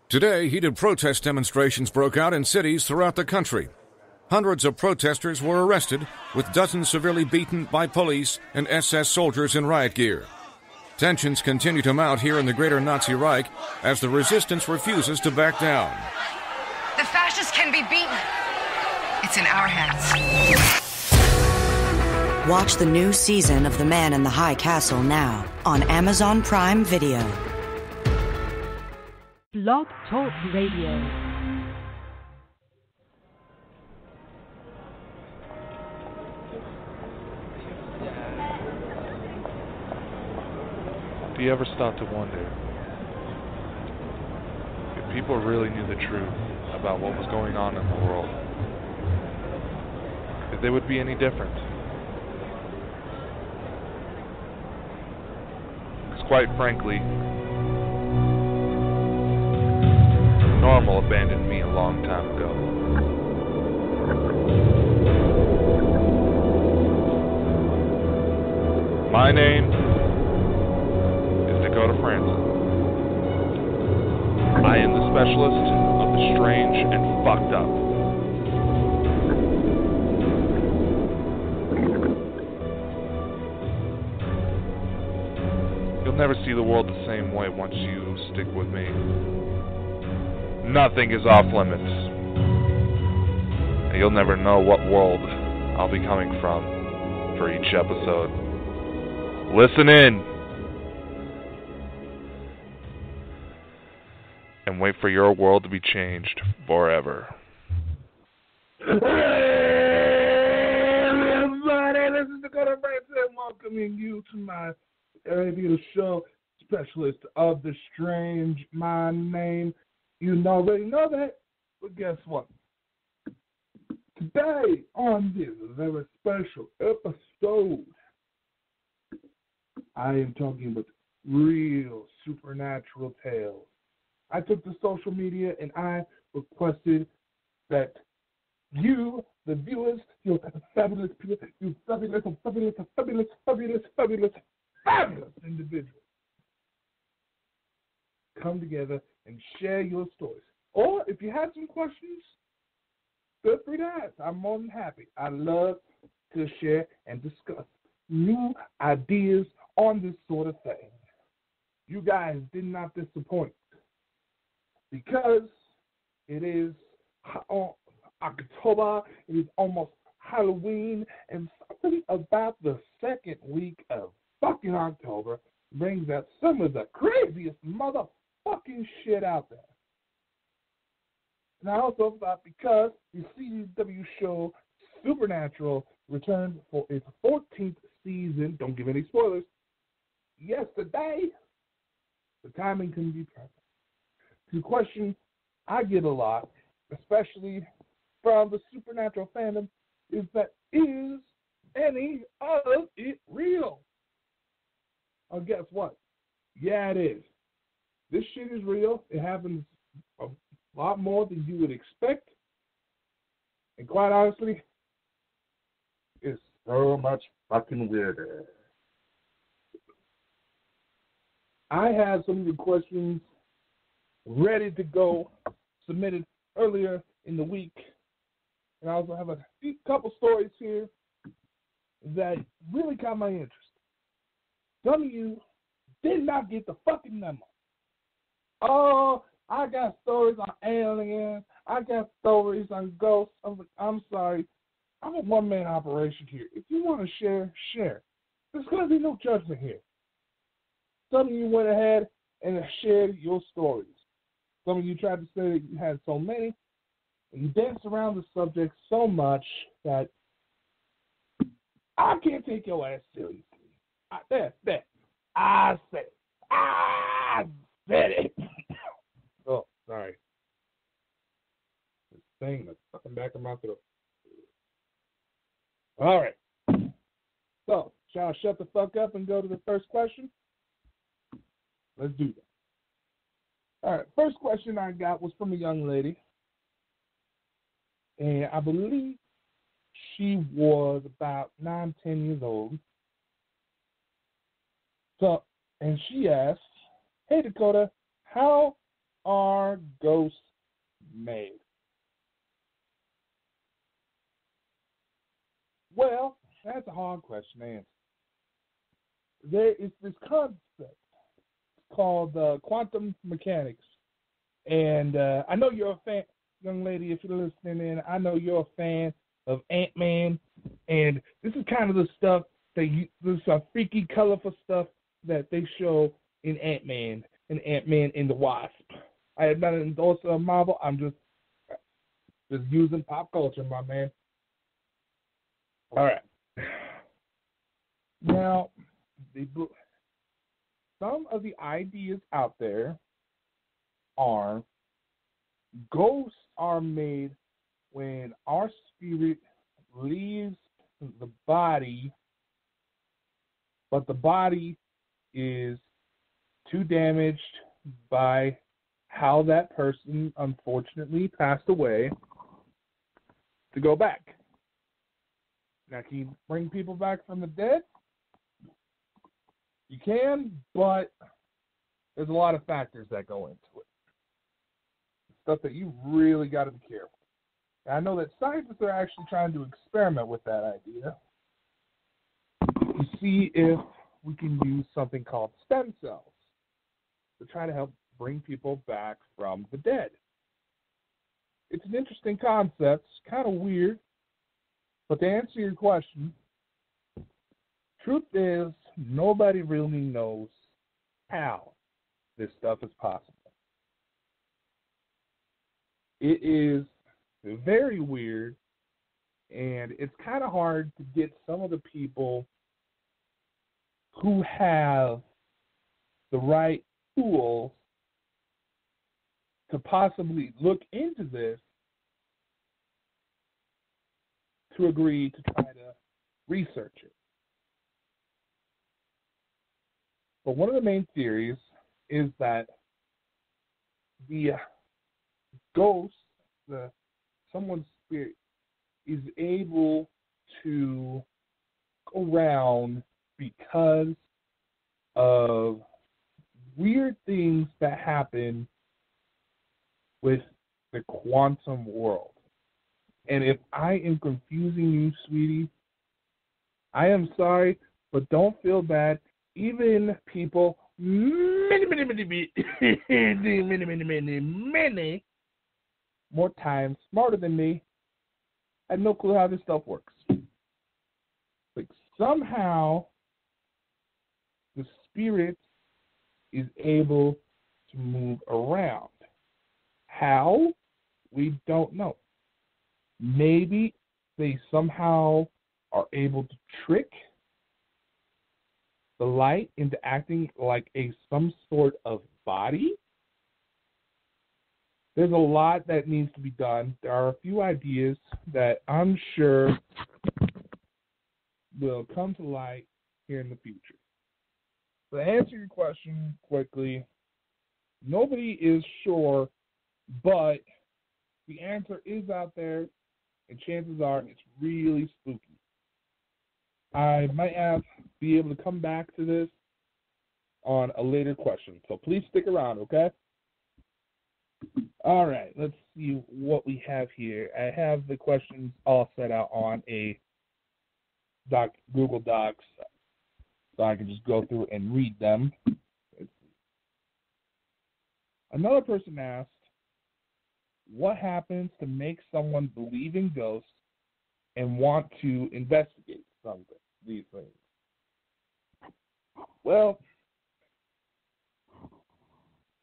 Today, heated protest demonstrations broke out in cities throughout the country. Hundreds of protesters were arrested, with dozens severely beaten by police and SS soldiers in riot gear. Tensions continue to mount here in the greater Nazi Reich as the resistance refuses to back down. The fascists can be beaten. It's in our hands. Watch the new season of The Man in the High Castle now on Amazon Prime Video. Blog Talk Radio. Do you ever stop to wonder if people really knew the truth about what was going on in the world, if they would be any different? Because quite frankly, normal abandoned me a long time ago. My name is Dakota Frandsen. I am the specialist of the strange and fucked up. You'll never see the world the same way once you stick with me. Nothing is off limits. And you'll never know what world I'll be coming from for each episode. Listen in. And wait for your world to be changed forever. Hey, everybody, this is Dakota Frandsen welcoming you to my radio show, Specialist of the Strange. My name, you already know that, but guess what? Today, on this very special episode, I am talking about real supernatural tales. I took to social media and I requested that you, the viewers, you fabulous people, you fabulous individuals, come together and share your stories. Or if you have some questions, feel free to ask. I'm more than happy. I love to share and discuss new ideas on this sort of thing. You guys did not disappoint because it is October, it is almost Halloween, and something about the second week of fucking October brings out some of the craziest motherfucking shit out there. And I also thought because the CW show Supernatural returned for its 14th season, don't give any spoilers, yesterday, the timing couldn't be perfect. The question I get a lot, especially from the Supernatural fandom, is that is any of it real? Oh, guess what? Yeah, it is. This shit is real. It happens a lot more than you would expect. And quite honestly, it's so much fucking weirder. I had some of the questions ready to go, submitted earlier in the week. And I also have a couple stories here that really caught my interest. Some of you did not get the fucking memo. Oh, I got stories on aliens. I got stories on ghosts. I'm sorry. I'm a one-man operation here. If you want to share, share. There's going to be no judgment here. Some of you went ahead and shared your stories. Some of you tried to say that you had so many, and you danced around the subject so much that I can't take your ass seriously. I said it. Oh, sorry. This thing that's fucking back in my throat. All right. So, shall I shut the fuck up and go to the first question? Let's do that. All right, first question I got was from a young lady. And I believe she was about 9, 10 years old. So, and she asked, "Hey, Dakota, how are are ghosts made? Well, that's a hard question to answer. There is this concept called quantum mechanics. And I know you're a fan, young lady, if you're listening in, I know you're a fan of Ant-Man. And this is kind of the stuff this freaky, colorful stuff that they show in Ant-Man and Ant-Man and the Wasp. I am not an endorser of Marvel. I'm just using pop culture, my man. All right. Now, some of the ideas out there are ghosts are made when our spirit leaves the body, but the body is too damaged by how that person unfortunately passed away to go back. Now, can you bring people back from the dead? You can, but there's a lot of factors that go into it. Stuff that you really got to be careful. And I know that scientists are actually trying to experiment with that idea to see if we can use something called stem cells to try to help bring people back from the dead. It's an interesting concept. It's kind of weird. But to answer your question, truth is, nobody really knows how this stuff is possible. It is very weird, and it's kind of hard to get some of the people who have the right tools to possibly look into this to agree to try to research it. But one of the main theories is that the ghost, someone's spirit, is able to go around because of weird things that happen with the quantum world. And if I am confusing you, sweetie, I am sorry, but don't feel bad. Even people many more times smarter than me had no clue how this stuff works. Like somehow the spirit is able to move around. How? We don't know. Maybe they somehow are able to trick the light into acting like some sort of body. There's a lot that needs to be done. There are a few ideas that I'm sure will come to light here in the future. To answer your question quickly, nobody is sure, but the answer is out there, and chances are it's really spooky. I might be able to come back to this on a later question, so please stick around, okay? All right, let's see what we have here. I have the questions all set out on a Google Docs, so I can just go through and read them. Let's see. Another person asked, what happens to make someone believe in ghosts and want to investigate these things? Well,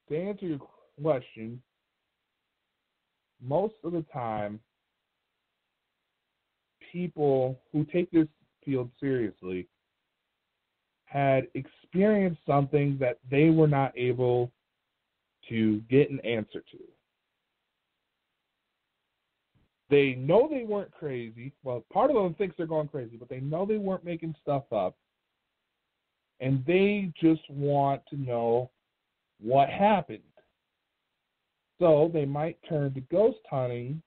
to answer your question, most of the time, people who take this field seriously had experienced something that they were not able to get an answer to. They know they weren't crazy. Well, part of them thinks they're going crazy, but they know they weren't making stuff up. And they just want to know what happened. So they might turn to ghost hunting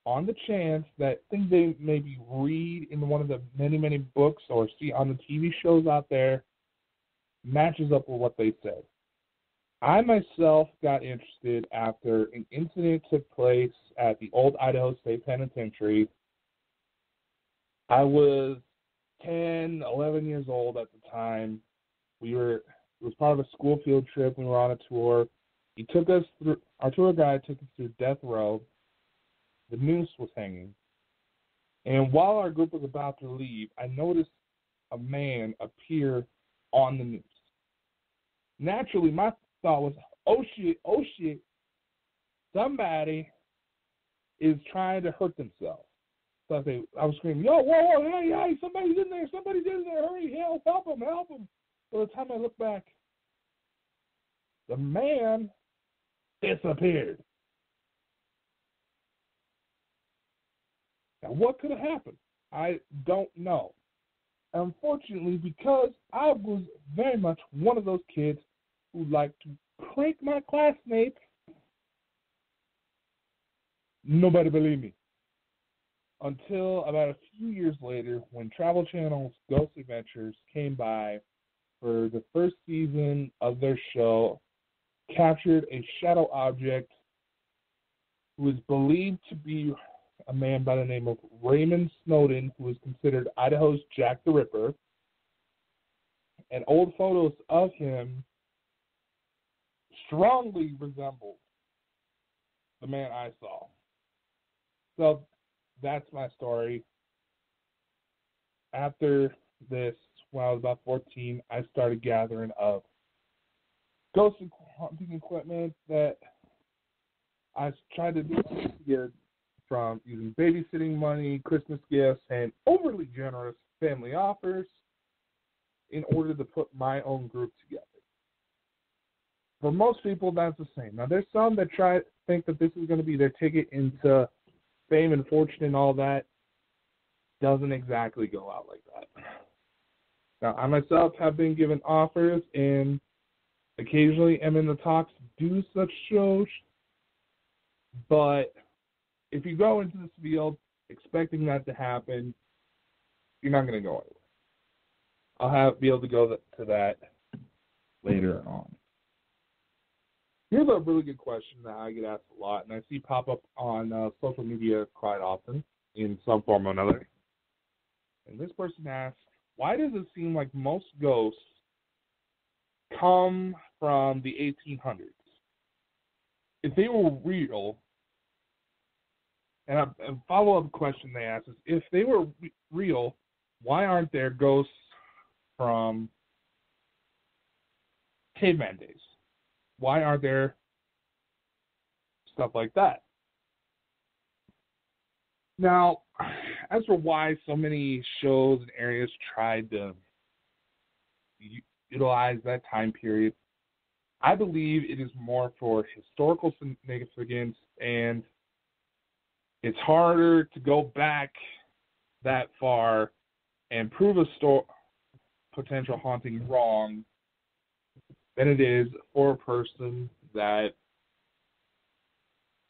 on the chance that things they maybe read in one of the many, many books or see on the TV shows out there matches up with what they said. I myself got interested after an incident took place at the old Idaho State Penitentiary. I was 10, 11 years old at the time. It was part of a school field trip. We were on a tour. Our tour guide took us through death row. The noose was hanging. And while our group was about to leave, I noticed a man appear on the noose. Naturally, my thought was, oh shit, somebody is trying to hurt themselves. So I was screaming, yo, whoa, hey, somebody's in there, hurry, help him. By the time I look back, the man disappeared. Now, what could have happened? I don't know. Unfortunately, because I was very much one of those kids who liked to prank my classmates, nobody believed me. Until about a few years later, when Travel Channel's Ghost Adventures came by for the first season of their show, captured a shadow object who is believed to be a man by the name of Raymond Snowden, who is considered Idaho's Jack the Ripper, and old photos of him strongly resembled the man I saw. So that's my story. After this, when I was about 14, I started gathering up ghost hunting equipment that I tried to get from using babysitting money, Christmas gifts, and overly generous family offers in order to put my own group together. For most people, that's the same. Now, there's some that think that this is going to be their ticket into fame and fortune and all that. Doesn't exactly go out like that. Now, I myself have been given offers and occasionally am in the talks to do such shows, but if you go into this field expecting that to happen, you're not going to go anywhere. I'll be able to go to that later on. Here's a really good question that I get asked a lot, and I see pop up on social media quite often in some form or another. And this person asks, why does it seem like most ghosts come from the 1800s? If they were real, and a follow-up question they ask is, if they were real, why aren't there ghosts from caveman days? Why aren't there stuff like that? Now, as for why so many shows and areas tried to utilize that time period, I believe it is more for historical significance, and it's harder to go back that far and prove a potential haunting wrong than it is for a person that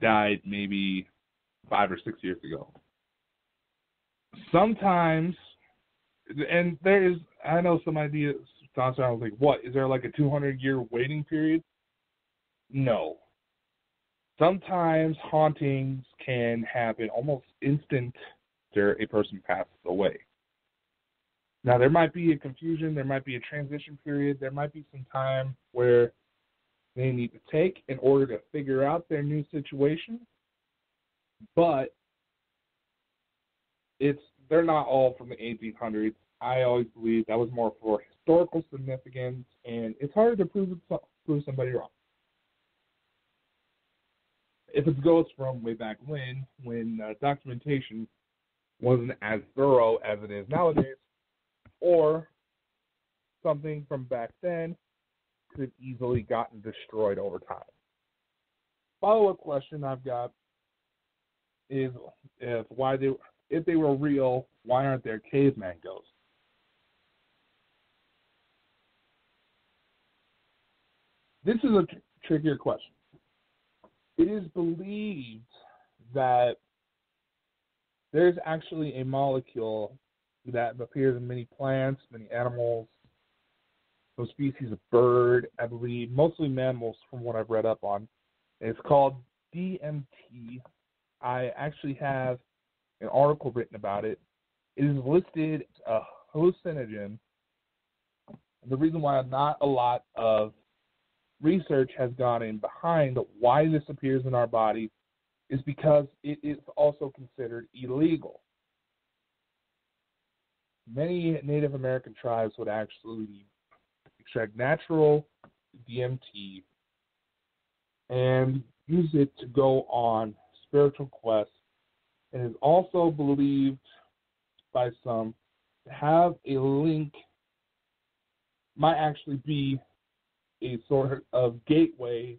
died maybe 5 or 6 years ago. Sometimes, and there is, I know some ideas, I was like, what, is there like a 200-year waiting period? No. Sometimes hauntings can happen almost instant after a person passes away. Now, there might be a confusion, there might be a transition period, there might be some time where they need to take in order to figure out their new situation, but they're not all from the 1800s. I always believe that was more for historical significance, and it's harder to prove somebody wrong. If it's ghosts from way back when documentation wasn't as thorough as it is nowadays, or something from back then could have easily gotten destroyed over time. Follow-up question I've got is, if they were real, why aren't there caveman ghosts? This is a trickier question. It is believed that there's actually a molecule that appears in many plants, many animals, some species of bird, I believe, mostly mammals from what I've read up on. And it's called DMT. I actually have an article written about it. It is listed as a hallucinogen. And the reason why not a lot of research has gone in behind why this appears in our body is because it is also considered illegal. Many Native American tribes would actually extract natural DMT and use it to go on spiritual quests, and is also believed by some to have a link, might actually be a sort of gateway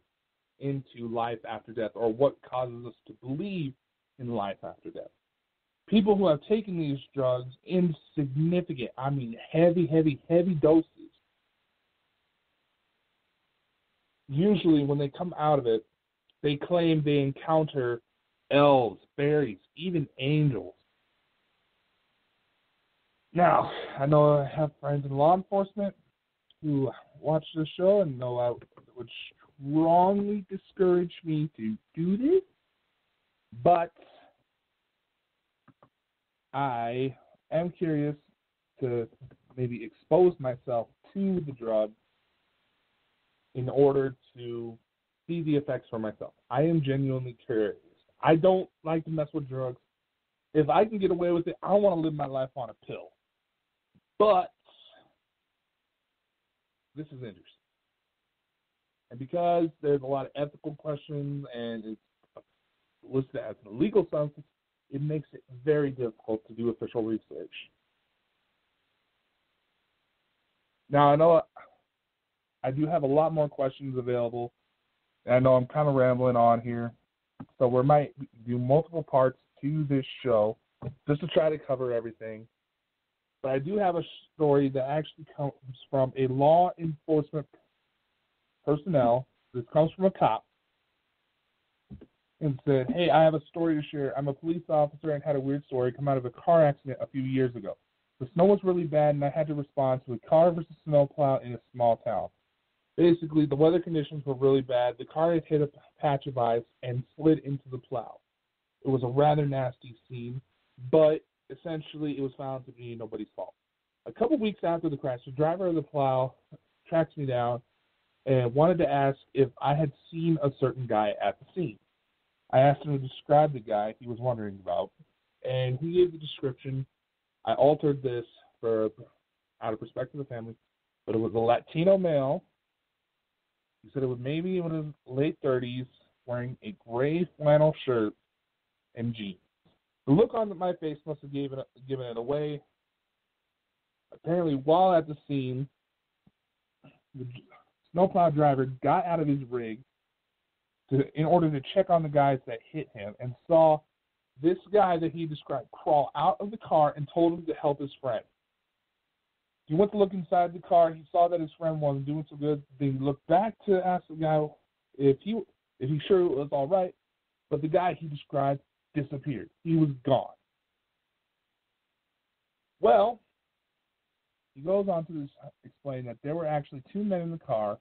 into life after death, or what causes us to believe in life after death. People who have taken these drugs in significant, I mean heavy doses, usually when they come out of it, they claim they encounter elves, fairies, even angels. Now, I know I have friends in law enforcement who watch this show and know I would strongly discourage me to do this, but I am curious to maybe expose myself to the drug in order to see the effects for myself. I am genuinely curious. I don't like to mess with drugs. If I can get away with it, I don't want to live my life on a pill. But this is interesting. And because there's a lot of ethical questions and it's listed as an illegal substance, it makes it very difficult to do official research. Now, I know I do have a lot more questions available, and I know I'm kind of rambling on here, so we might do multiple parts to this show just to try to cover everything. But I do have a story that actually comes from a law enforcement personnel. This comes from a cop and said, hey, I have a story to share. I'm a police officer and had a weird story come out of a car accident a few years ago. The snow was really bad, and I had to respond to a car versus snowplow in a small town. Basically, the weather conditions were really bad. The car had hit a patch of ice and slid into the plow. It was a rather nasty scene, but essentially it was found to be nobody's fault. A couple weeks after the crash, the driver of the plow tracked me down and wanted to ask if I had seen a certain guy at the scene. I asked him to describe the guy he was wondering about, and he gave the description. I altered this for out of respect for the family, but it was a Latino male. He said it was maybe in his late 30s, wearing a gray flannel shirt and jeans. The look on my face must have given it away. Apparently, while at the scene, the snowplow driver got out of his rig in order to check on the guys that hit him, and saw this guy that he described crawl out of the car and told him to help his friend. He went to look inside the car. He saw that his friend wasn't doing so good. Then he looked back to ask the guy if he sure it was all right. But the guy he described disappeared. He was gone. Well, he goes on to explain that there were actually two men in the car.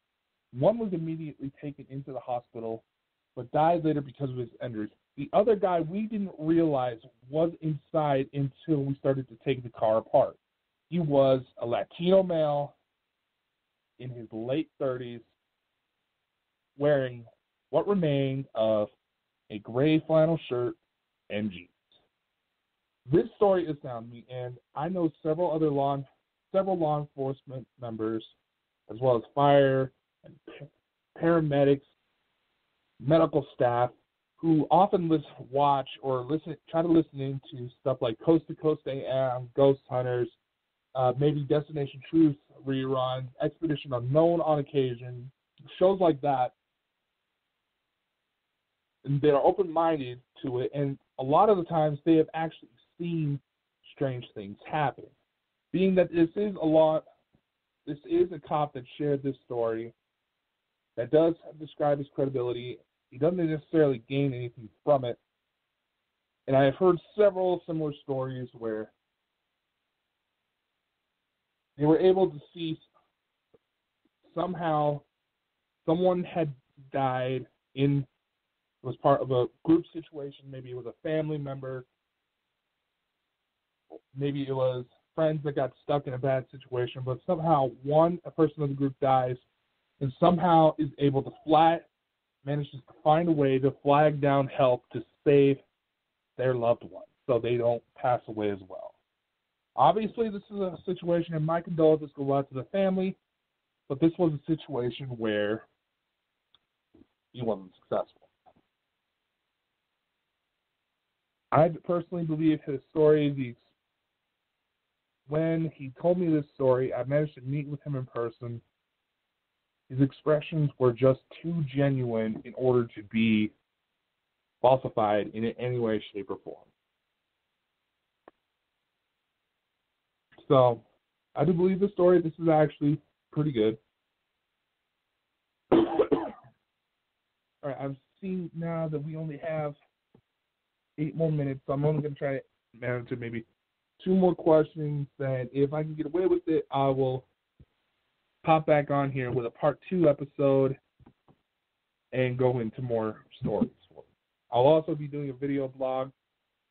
One was immediately taken into the hospital, but died later because of his injuries. The other guy we didn't realize was inside until we started to take the car apart. He was a Latino male in his late 30s, wearing what remained of a gray flannel shirt and jeans. This story astounded me, and I know several law enforcement members, as well as fire and paramedics, medical staff, who often try to listen into stuff like Coast to Coast AM, Ghost Hunters, maybe Destination Truth reruns, Expedition Unknown on occasion, shows like that. And they're open-minded to it, and a lot of the times they have actually seen strange things happen. Being that this is a cop that shared this story, that does describe his credibility. He doesn't necessarily gain anything from it. And I have heard several similar stories where they were able to see somehow someone had died was part of a group situation. Maybe it was a family member. Maybe it was friends that got stuck in a bad situation. But somehow a person of the group dies and somehow is able to manages to find a way to flag down help to save their loved one so they don't pass away as well. Obviously, this is a situation, and my condolences go out to the family, but this was a situation where he wasn't successful. I personally believe his story, when he told me this story, I managed to meet with him in person. His expressions were just too genuine in order to be falsified in any way, shape, or form. So, I do believe the story. This is actually pretty good. All right, I've seen now that we only have 8 more minutes, so I'm only going to try to manage to maybe 2 more questions. And if I can get away with it, I will pop back on here with a part 2 episode and go into more stories. I'll also be doing a video blog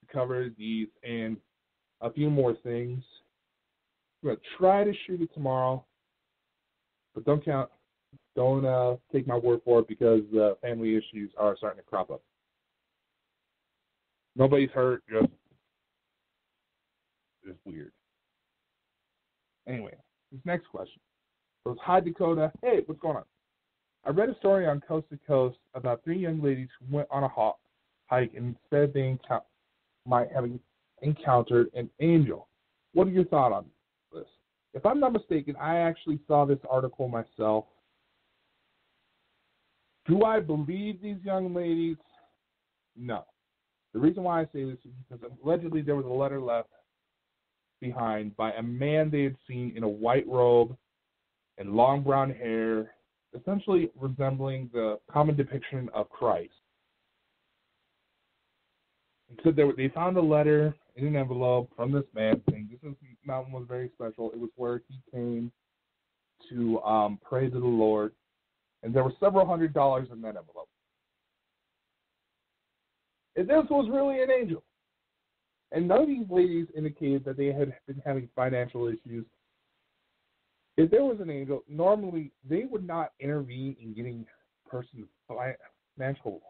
to cover these and a few more things. I'm going to try to shoot it tomorrow, but don't take my word for it because family issues are starting to crop up. Nobody's hurt, just it's weird. Anyway, this next question. So it's, hi Dakota. Hey, what's going on? I read a story on Coast to Coast about 3 young ladies who went on a hike and said they might have encountered an angel. What are your thoughts on this? If I'm not mistaken, I actually saw this article myself. Do I believe these young ladies? No. The reason why I say this is because allegedly there was a letter left behind by a man they had seen in a white robe and long brown hair, essentially resembling the common depiction of Christ. It said they found a letter in an envelope from this man saying this mountain was very special. It was where he came to pray to the Lord, and there were several $100s in that envelope. If this was really an angel, and none of these ladies indicated that they had been having financial issues, if there was an angel, normally they would not intervene in getting a person's financial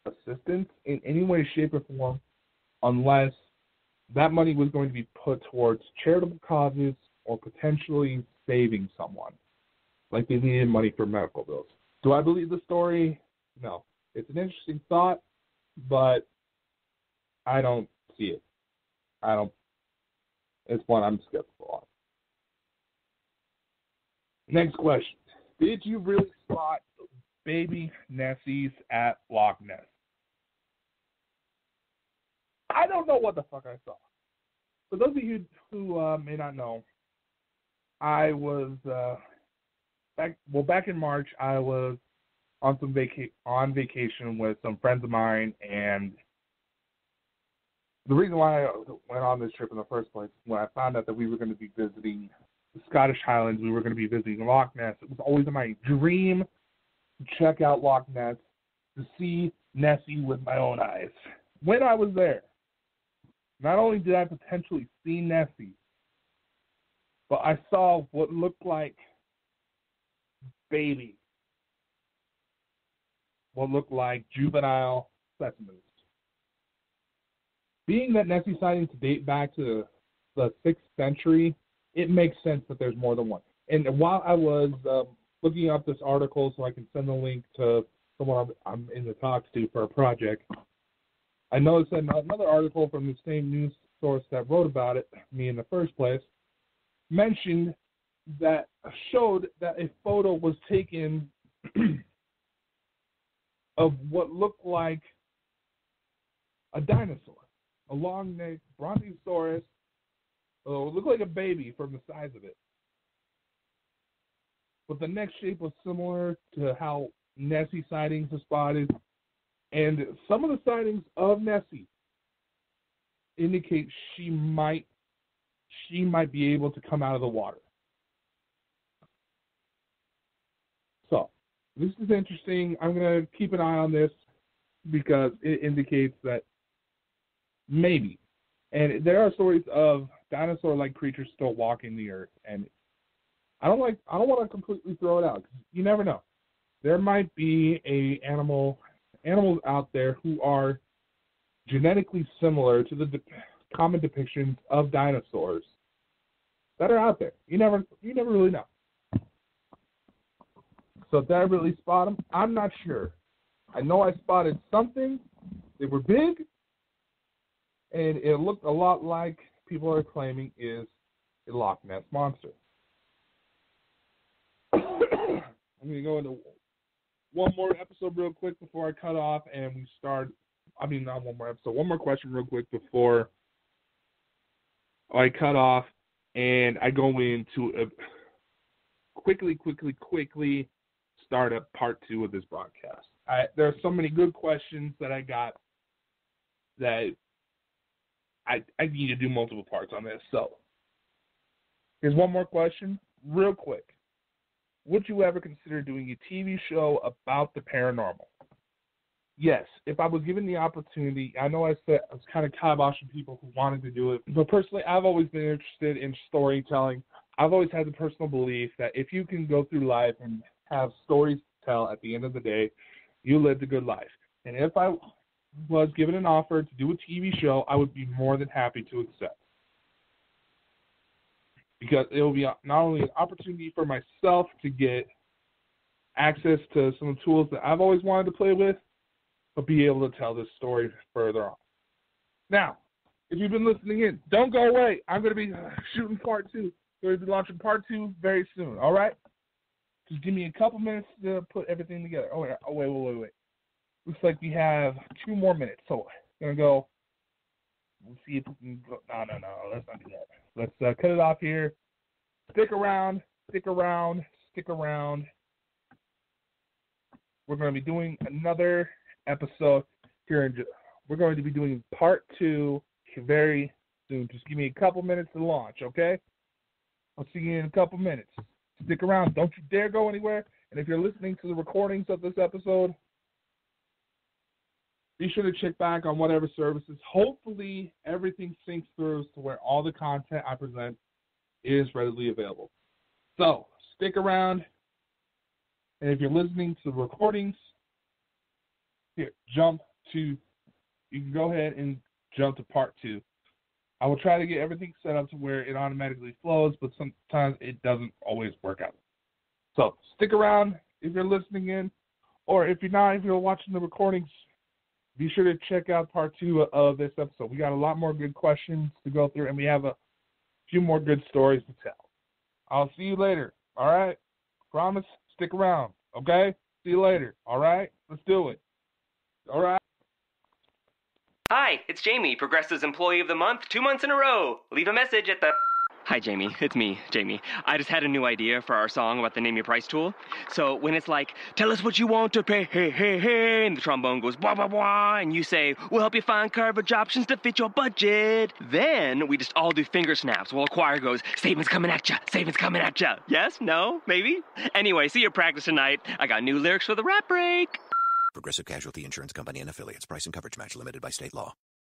assistance in any way, shape, or form unless that money was going to be put towards charitable causes or potentially saving someone, like they needed money for medical bills. Do I believe the story? No. It's an interesting thought, but I don't see it. It's one I'm skeptical on. Next question. Did you really spot baby Nessies at Loch Ness? I don't know what the fuck I saw. For those of you who may not know, I was back in March. I was on vacation with some friends of mine, and the reason why I went on this trip in the first place, when I found out that we were going to be visiting the Scottish Highlands, we were going to be visiting Loch Ness. It was always my dream to check out Loch Ness, to see Nessie with my own eyes. When I was there, not only did I potentially see Nessie, but I saw what looked like baby, what looked like juvenile specimens. Being that Nessie sightings date back to the 6th century, it makes sense that there's more than one. And while I was looking up this article so I can send the link to someone I'm in the talks to for a project, I noticed that another article from the same news source that wrote about it, me in the first place, mentioned that showed that a photo was taken of what looked like a dinosaur, a long-necked brontosaurus. It looked like a baby from the size of it. But the neck shape was similar to how Nessie sightings are spotted. And some of the sightings of Nessie indicate she might be able to come out of the water. So, this is interesting. I'm going to keep an eye on this because it indicates that maybe. And there are stories of dinosaur-like creatures still walking the earth. And I don't want to completely throw it out, because you never know. There might be animals out there who are genetically similar to the common depictions of dinosaurs that are out there. You never really know. So did I really spot them? I'm not sure. I know I spotted something. They were big, and it looked a lot like people are claiming is a Loch Ness monster. I'm going to go into one more episode real quick before I cut off, and we start. I mean, not one more episode. One more question real quick before I cut off, and I go into a quickly start up part 2 of this broadcast. There are so many good questions that I got that I need to do multiple parts on this. So here's one more question, real quick. Would you ever consider doing a TV show about the paranormal? Yes, if I was given the opportunity. I know I said I was kind of kiboshing people who wanted to do it, but personally, I've always been interested in storytelling. I've always had the personal belief that if you can go through life and have stories to tell at the end of the day, you lived a good life. And if I was given an offer to do a TV show, I would be more than happy to accept. Because it will be not only an opportunity for myself to get access to some tools that I've always wanted to play with, but be able to tell this story further on. Now, if you've been listening in, don't go away. I'm going to be shooting part 2. We're going to be launching part 2 very soon, all right? Just give me a couple minutes to put everything together. Oh, wait. Looks like we have 2 more minutes. So I'm going to go. We'll see if we can go. No. Let's not do that. Let's cut it off here. Stick around. We're going to be doing another episode here. We're going to be doing part 2 very soon. Just give me a couple minutes to launch, okay? I'll see you in a couple minutes. Stick around. Don't you dare go anywhere. And if you're listening to the recordings of this episode, be sure to check back on whatever services. Hopefully, everything syncs through to where all the content I present is readily available. So, stick around. And if you're listening to the recordings, here, you can go ahead and jump to part 2. I will try to get everything set up to where it automatically flows, but sometimes it doesn't always work out. So, stick around if you're listening in, or if you're not, if you're watching the recordings, be sure to check out part 2 of this episode. We got a lot more good questions to go through, and we have a few more good stories to tell. I'll see you later, all right? Promise, stick around, okay? See you later, all right? Let's do it, all right? Hi, it's Jamie, Progressive's Employee of the Month, 2 months in a row. Leave a message at the... Hi, Jamie. It's me, Jamie. I just had a new idea for our song about the Name Your Price tool. So when it's like, tell us what you want to pay, hey, hey, hey, and the trombone goes, blah, blah, blah, and you say, we'll help you find coverage options to fit your budget. Then we just all do finger snaps while a choir goes, savings coming at ya, savings coming at ya. Yes? No? Maybe? Anyway, see you practice tonight. I got new lyrics for the rap break. Progressive Casualty Insurance Company and Affiliates. Price and coverage match limited by state law.